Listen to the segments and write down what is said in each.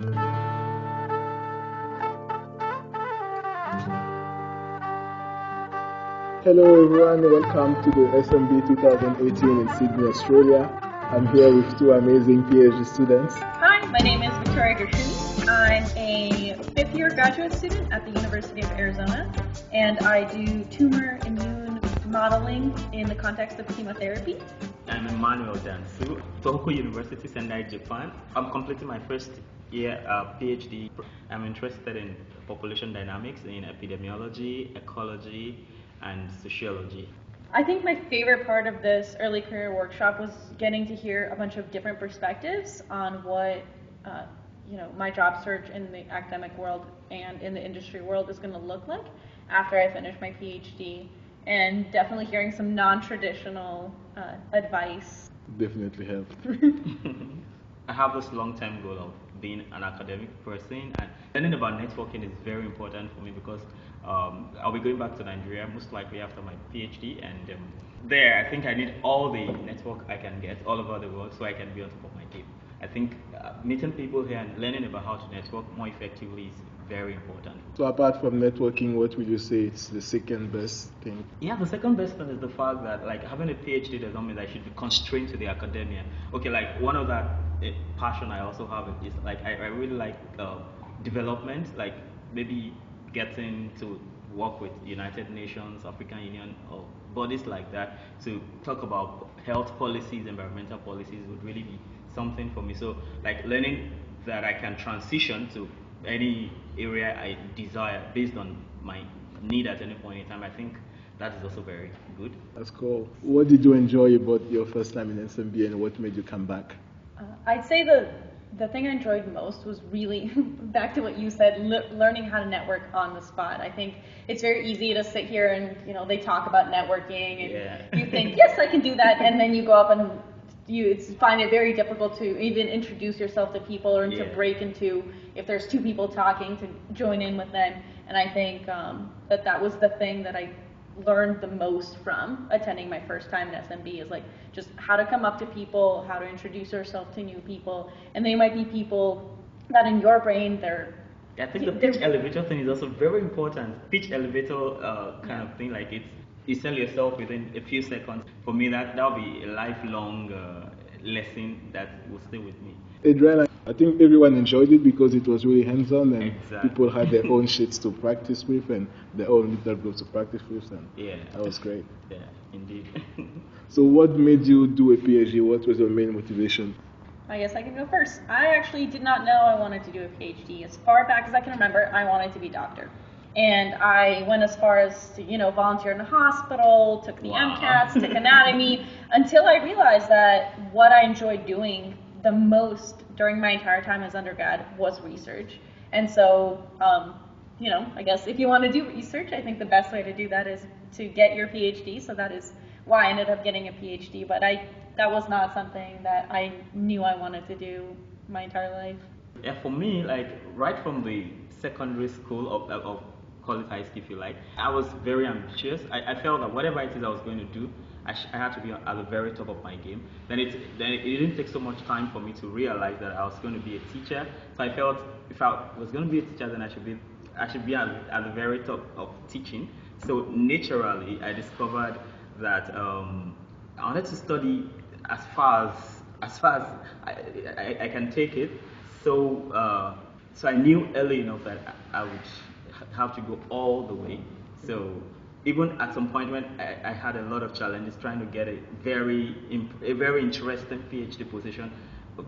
Hello everyone, welcome to the SMB 2018 in Sydney, Australia. I'm here with two amazing PhD students. Hi, my name is Gershuny. I'm a fifth-year graduate student at the University of Arizona, and I do tumor immune modeling in the context of chemotherapy. I'm Emmanuel Dansu, Tohoku University, Sendai, Japan. I'm completing my first year PhD. I'm interested in population dynamics in epidemiology, ecology, and sociology. I think my favorite part of this early career workshop was getting to hear a bunch of different perspectives on what my job search in the academic world and in the industry world is going to look like after I finish my PhD, and definitely hearing some non-traditional advice. Definitely helped. I have this long-term goal of being an academic person, and learning about networking is very important for me because I'll be going back to Nigeria most likely after my PhD, and there I think I need all the network I can get all over the world so I can be on top of my game. I think meeting people here and learning about how to network more effectively is very important. So apart from networking, what would you say is the second best thing? Yeah, the second best thing is the fact that like having a PhD does not mean that I should be constrained to the academia. Okay, like one of that passion I also have is like I really like development, like maybe getting to work with United Nations, African Union, or bodies like that to talk about health policies, environmental policies would really be something for me. So like learning that I can transition to any area I desire based on my need at any point in time, I think that is also very good. That's cool. What did you enjoy about your first time in SMB and what made you come back? I'd say the thing I enjoyed most was really, back to what you said, learning how to network on the spot. I think it's very easy to sit here and, they talk about networking and you think, yes, I can do that. And then you go up and you find it very difficult to even introduce yourself to people or to break into, if there's two people talking, to join in with them. And I think that was the thing that I learned the most from attending my first time at SMB is like just how to come up to people, how to introduce yourself to new people, and they might be people that in your brain I think the pitch elevator thing is also very important. Pitch elevator kind of thing, like you sell yourself within a few seconds. For me, that'll be a lifelong lesson that will stay with me. Adriana, I think everyone enjoyed it because it was really hands-on and Exactly. people had their own sheets to practice with and their own little groups to practice with, and that was great. Yeah, indeed. So what made you do a PhD? What was your main motivation? I guess I can go first. I actually did not know I wanted to do a PhD. As far back as I can remember, I wanted to be a doctor. And I went as far as to, volunteer in a hospital, took the MCATs, took anatomy, until I realized that what I enjoyed doing the most during my entire time as undergrad was research. And so, I guess if you want to do research, I think the best way to do that is to get your PhD. So that is why I ended up getting a PhD. But that was not something that I knew I wanted to do my entire life. Yeah, for me, like right from the secondary school of call it high school if you like, I was very ambitious. I felt that whatever it is I was going to do, I had to be at the very top of my game. Then it didn't take so much time for me to realize that I was going to be a teacher. So I felt if I was going to be a teacher, then I should be at the very top of teaching. So naturally, I discovered that I wanted to study as far as I can take it. So I knew early enough that I would have to go all the way. So even at some point when I had a lot of challenges trying to get a very interesting PhD position,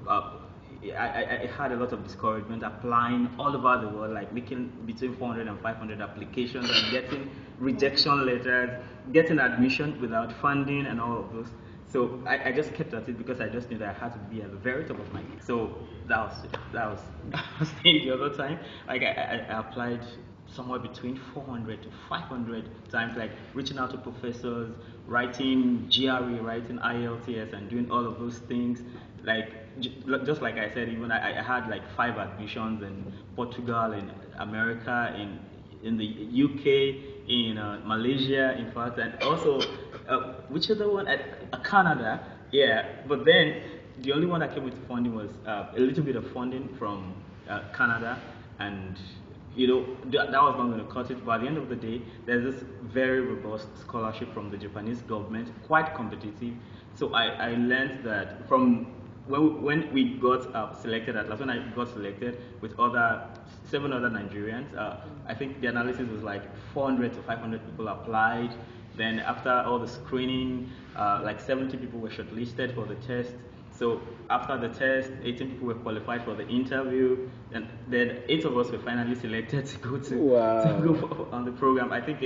I had a lot of discouragement applying all over the world, like making between 400 and 500 applications and getting rejection letters, getting admission without funding and all of those. So I just kept at it because I just knew that I had to be at the very top of my game. So that was the other time. Like I applied somewhere between 400 to 500 times, like reaching out to professors, writing GRE, writing IELTS, and doing all of those things. Like just like I said, even I had like 5 admissions in Portugal, in America, in the UK, in Malaysia, in fact, and also which other one? Canada. Yeah, but then the only one that came with funding was a little bit of funding from Canada, and that was not going to cut it. But at the end of the day, there's this very robust scholarship from the Japanese government, quite competitive. So I learned that from when we got selected at last, when I got selected with 7 other Nigerians, I think the analysis was like 400 to 500 people applied. Then after all the screening, like 70 people were shortlisted for the test. So after the test, 18 people were qualified for the interview, and then 8 of us were finally selected to go on the program. I think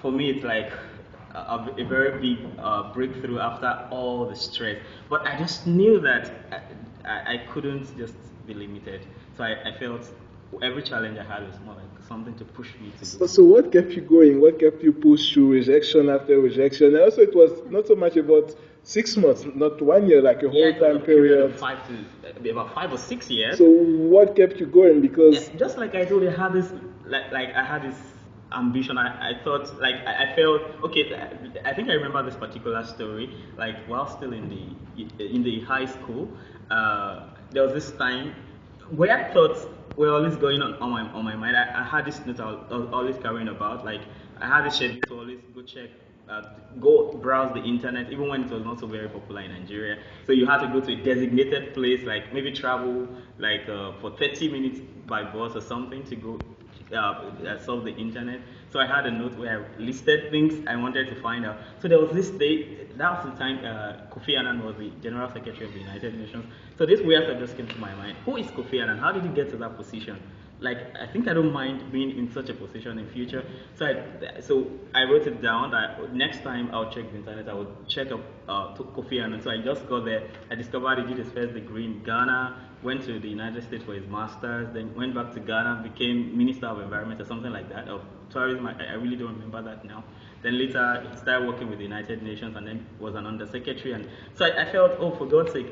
for me, it's like a very big breakthrough after all the stress. But I just knew that I couldn't just be limited. So I felt every challenge I had was more like something to push me to do. So what kept you going? What kept you pushed through rejection after rejection? And also, it was not so much about 6 months, not 1 year, like a whole time period. About 5 or 6 years. So what kept you going? Because just like I told you, I had this ambition. I thought, like, I felt okay. I think I remember this particular story. Like, while still in the high school, there was this time where I thought were always going on my mind. I had this note I was always carrying about. Like, I had this schedule to always go check, go browse the internet, even when it was not so very popular in Nigeria. So you had to go to a designated place, like maybe travel like for 30 minutes by bus or something to go solve the internet. So I had a note where I listed things I wanted to find out. So there was this day, that was the time Kofi Annan was the General Secretary of the United Nations. So this weird thought just came to my mind. Who is Kofi Annan? How did he get to that position? Like, I think I don't mind being in such a position in future. So I wrote it down. Next time I'll check the internet, I would check up Kofi Annan. So I just got there. I discovered he did his first degree in Ghana, went to the United States for his master's, then went back to Ghana, became Minister of Environment or something like that, of tourism. I really don't remember that now. Then later he started working with the United Nations and then was an undersecretary. And so I felt, oh, for God's sake.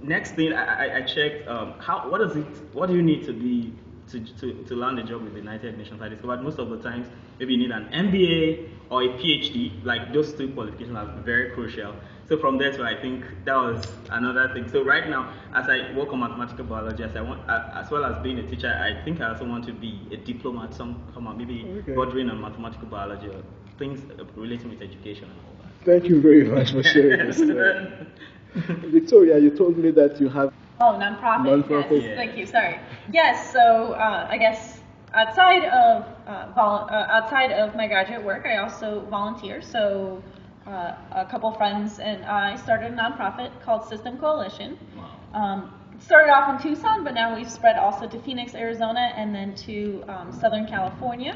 Next thing I checked, what do you need to be to land a job with the United Nations? I discovered most of the times maybe you need an MBA or a PhD. Like, those 2 qualifications are very crucial. So from there to I think that was another thing. So right now, as I work on mathematical biology, as well as being a teacher, I think I also want to be a diplomat, maybe bordering on mathematical biology or things relating with education and all that. Thank you very much for sharing this. Victoria, you told me that you have nonprofit. Yes. Yeah. Thank you. Sorry. Yes. So I guess outside of my graduate work, I also volunteer. So a couple friends and I started a nonprofit called System Coalition. Wow. Started off in Tucson, but now we've spread also to Phoenix, Arizona, and then to Southern California.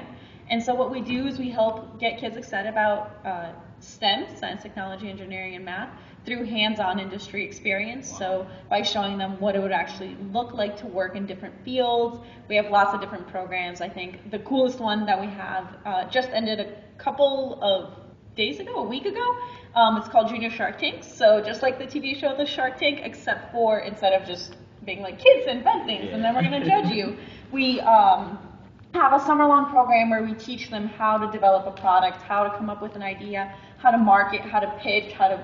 And so what we do is we help get kids excited about STEM, science, technology, engineering, and math, through hands-on industry experience. Wow. So by showing them what it would actually look like to work in different fields. We have lots of different programs. I think the coolest one that we have just ended a couple of days ago, a week ago. It's called Junior Shark Tank. So just like the TV show The Shark Tank, except for instead of just being like, kids invent things and then we're going to judge you, we have a summer-long program where we teach them how to develop a product, how to come up with an idea, how to market, how to pitch, how to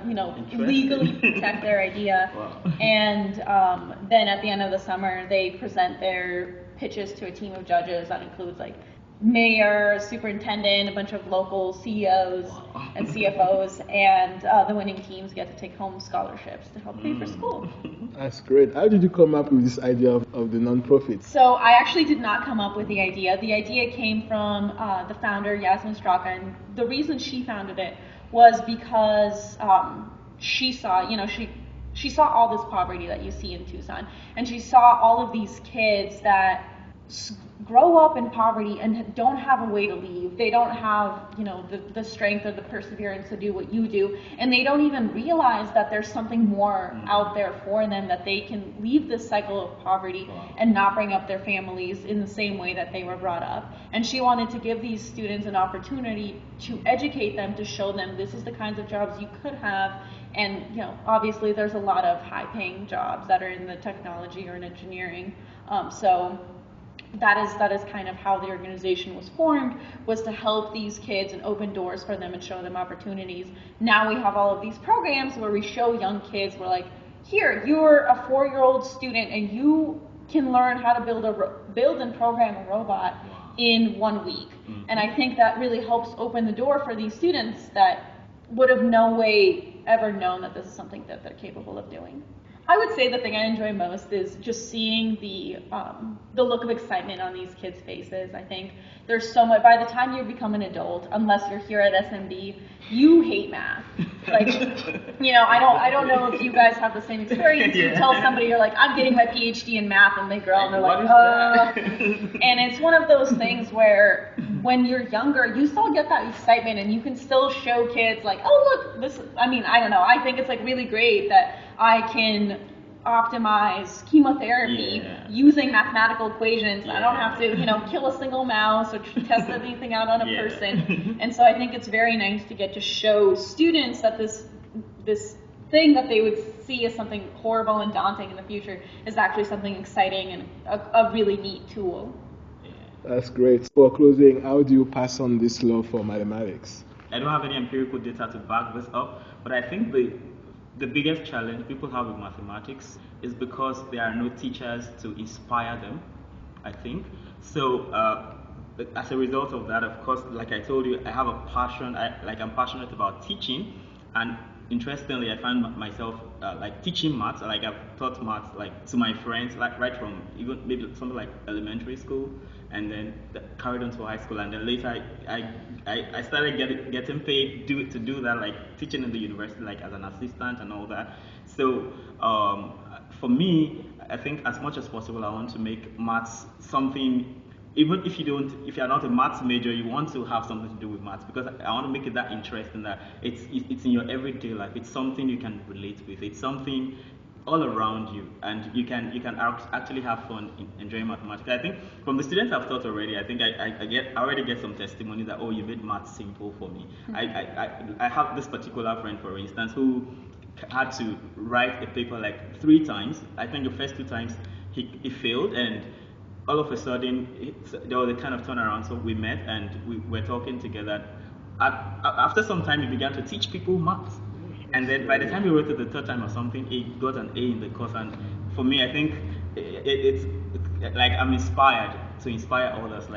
legally protect their idea. Wow. And then at the end of the summer, they present their pitches to a team of judges that includes like mayor, superintendent, a bunch of local CEOs and CFOs, and the winning teams get to take home scholarships to help pay for school. That's great. How did you come up with this idea of the nonprofit? So I actually did not come up with the idea. The idea came from the founder, Yasmin Straka, and the reason she founded it was because she saw, she saw all this poverty that you see in Tucson, and she saw all of these kids that grow up in poverty and don't have a way to leave. They don't have, the strength or the perseverance to do what you do, and they don't even realize that there's something more out there for them, that they can leave this cycle of poverty and not bring up their families in the same way that they were brought up. And she wanted to give these students an opportunity to educate them, to show them this is the kinds of jobs you could have. And obviously there's a lot of high-paying jobs that are in the technology or in engineering. So that is kind of how the organization was formed, was to help these kids and open doors for them and show them opportunities. Now we have all of these programs where we show young kids, we're like, here, you're a 4-year-old student and you can learn how to build and program a robot in 1 week. And I think that really helps open the door for these students that would have no way ever known that this is something that they're capable of doing. I would say the thing I enjoy most is just seeing the look of excitement on these kids' faces. I think there's so much, by the time you become an adult, unless you're here at SMB, you hate math. Like, I don't know if you guys have the same experience. You tell somebody, you're like, I'm getting my PhD in math, and they grow and they're like, And it's one of those things where when you're younger, you still get that excitement and you can still show kids like, oh, look, this, I don't know. I think it's like really great that I can optimize chemotherapy using mathematical equations. I don't have to, kill a single mouse or test anything out on a person. And so I think it's very nice to get to show students that this thing that they would see as something horrible and daunting in the future is actually something exciting and a really neat tool. That's great. For closing, how do you pass on this love for mathematics? I don't have any empirical data to back this up, but I think the biggest challenge people have with mathematics is because there are no teachers to inspire them, I think. So as a result of that, of course, like I told you, I have a passion, I'm passionate about teaching, and interestingly, I find myself teaching maths. Like I've taught maths to my friends, right from even maybe something like elementary school, and then carried on to high school, and then later I started getting paid to do that, teaching in the university, as an assistant and all that. So for me, I think as much as possible, I want to make maths something. Even if you're not a maths major, you want to have something to do with maths, because I want to make it that interesting that it's in your everyday life. It's something you can relate with. It's something all around you, and you can actually have fun enjoying mathematics. I think from the students I've taught already, I think I already get some testimony that, oh, you made maths simple for me. I have this particular friend, for instance, who had to write a paper 3 times. I think the first 2 times he failed, and all of a sudden there was a kind of turnaround. So we met and we were talking together. After some time, he began to teach people maths. And then by the time he wrote it the 3rd time or something, he got an A in the course. And for me, I think it's I'm inspired to inspire others.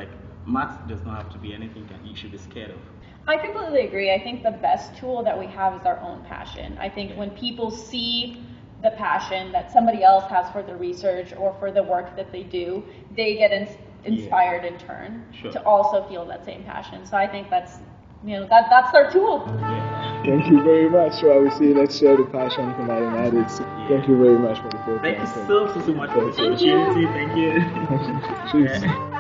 Maths does not have to be anything that you should be scared of. I completely agree. I think the best tool that we have is our own passion. I think when people see the passion that somebody else has for the research or for the work that they do, they get inspired in turn to also feel that same passion. So I think that's their tool. Thank you very much. So I will say, let's share the passion for mathematics. Thank you very much for the program. Thank you so much for the opportunity. Thank you. Cheers.